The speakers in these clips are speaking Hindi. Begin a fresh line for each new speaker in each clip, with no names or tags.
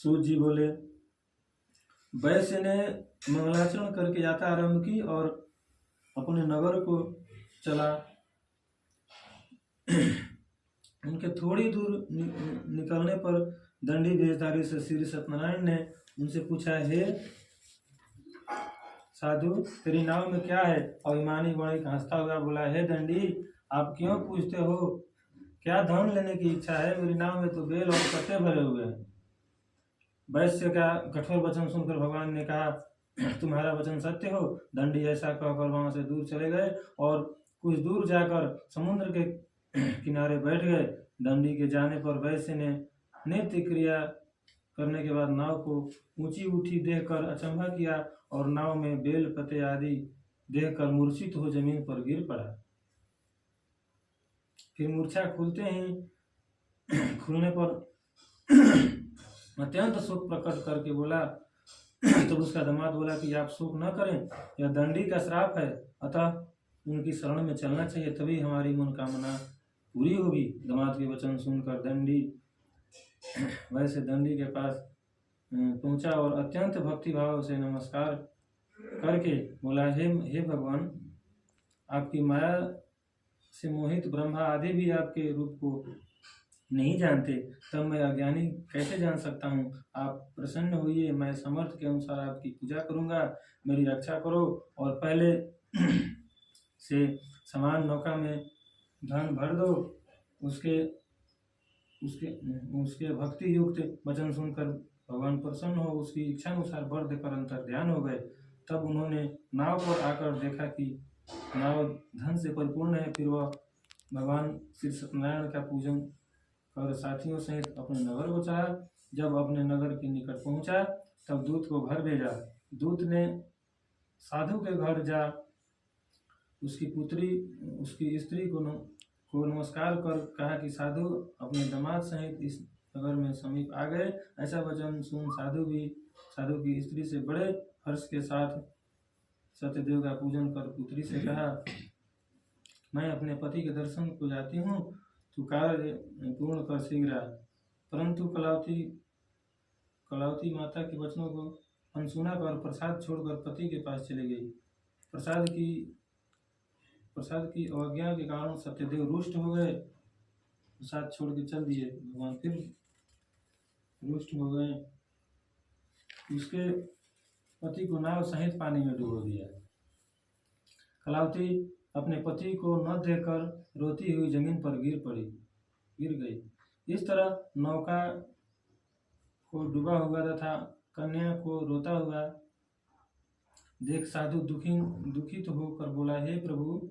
सूत जी बोले। वैश्य ने मंगलाचरण करके यात्रा आरंभ की और अपने नगर को चला। उनके थोड़ी दूर निकलने पर दंडी वेशधारी से श्री सत्यनारायण ने उनसे पूछा, हे साधु, तेरी नाव में क्या है? अभिमानी वणिक हंसता हुआ बोला, हे दंडी, आप क्यों पूछते हो? क्या धन लेने की इच्छा है? मेरी नाव में तो बेल और पत्ते भरे हुए हैं। वैश्य का कठोर वचन सुनकर भगवान ने कहा, तुम्हारा वचन सत्य हो। दंडी ऐसा कहकर वहां से दूर चले गए और कुछ दूर जाकर समुद्र के किनारे बैठ गए। दंडी के जाने पर वैश्य ने नित्य क्रिया करने के बाद नाव को ऊंची उठी देखकर अचंभा किया और नाव में बेल पत्ते आदि देखकर मूर्छित हो जमीन पर गिर पड़ा। फिर मूर्छा खुलने पर अत्यंत शोक प्रकट करके बोला। तो उसका दामाद बोला कि आप शोक न करें, यह दंडी का श्राप है, अतः उनकी शरण में चलना चाहिए, तभी हमारी मनोकामना पूरी होगी। दामाद के वचन सुनकर दंडी वैसे दंडी के पास पहुंचा और अत्यंत भक्ति भाव से नमस्कार करके बोला, हे भगवान, आपकी माया से मोहित ब्रह्मा आदि भी आपके रूप को नहीं जानते, तब मैं अज्ञानी कैसे जान सकता हूँ? आप प्रसन्न होइए, मैं समर्थ के अनुसार आपकी पूजा करूँगा, मेरी रक्षा करो और पहले से समान नौका में धन भर दो। उसके भक्ति युक्त वचन सुनकर भगवान प्रसन्न हो उसकी इच्छा अनुसार वर देकर अंतर ध्यान हो गए। तब उन्होंने नाव पर आकर देखा कि नाव धन से परिपूर्ण है। फिर वह भगवान श्री सत्यनारायण का पूजन कर साथियों सहित अपने नगर को चला। जब अपने नगर के निकट पहुंचा तब दूत को घर भेजा। दूत ने साधु के घर जा उसकी स्त्री को नमस्कार कर कहा कि साधु अपने दामाद सहित इस नगर में समीप आ गए। ऐसा वचन सुन साधु की स्त्री से बड़े हर्ष के साथ सत्यदेव का पूजन कर पुत्री से कहा, मैं अपने पति के दर्शन को जाती हूँ, तू कार्य पूर्ण कर शीघ्र। परंतु कलावती माता के वचनों को अनसुना कर प्रसाद छोड़कर पति के पास चली गई। प्रसाद की अवज्ञा के कारण सत्यदेव रुष्ट हो गए, प्रसाद छोड़ के चल दिए। भगवान फिर रुष्ट हो गए, उसके पति को नाव सहित पानी में डुबो दिया। कलावती अपने पति को न देखकर रोती हुई जमीन पर गिर गई। इस तरह नौका को डूबा हुआ तथा कन्या को रोता हुआ देख साधु दुखित होकर बोला, हे प्रभु,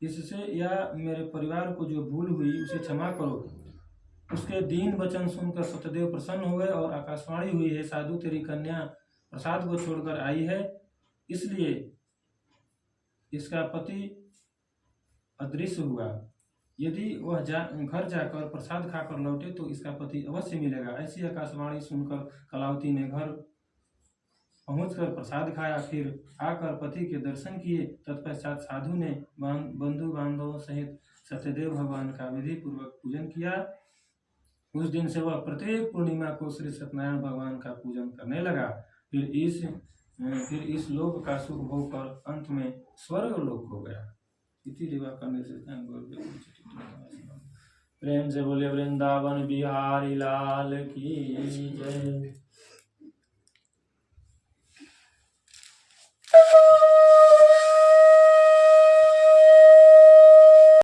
इससे या मेरे परिवार को जो भूल हुई उसे क्षमा करो। उसके दीन वचन सुनकर सत्यदेव प्रसन्न हो गए और आकाशवाणी हुई, है साधु, तेरी कन्या प्रसाद को छोड़कर आई है, इसलिए इसका पति अदृश्य हुआ। यदि वह घर जाकर प्रसाद खाकर लौटे तो इसका पति अवश्य मिलेगा। ऐसी आकाशवाणी सुनकर कलावती ने घर पहुंचकर प्रसाद खाया, फिर आकर पति के दर्शन किए। तत्पश्चात साधु ने बंधु बांधवों सहित सत्यदेव भगवान का विधि पूर्वक पूजन किया। उस दिन से वह प्रत्येक पूर्णिमा को श्री सत्यनारायण भगवान का पूजन करने लगा। फिर इस लोक का सुख भोग कर अंत में स्वर्ग लोक हो गया। इति रिवा करने से प्रेम से बोले वृंदावन बिहारी लाल की जय।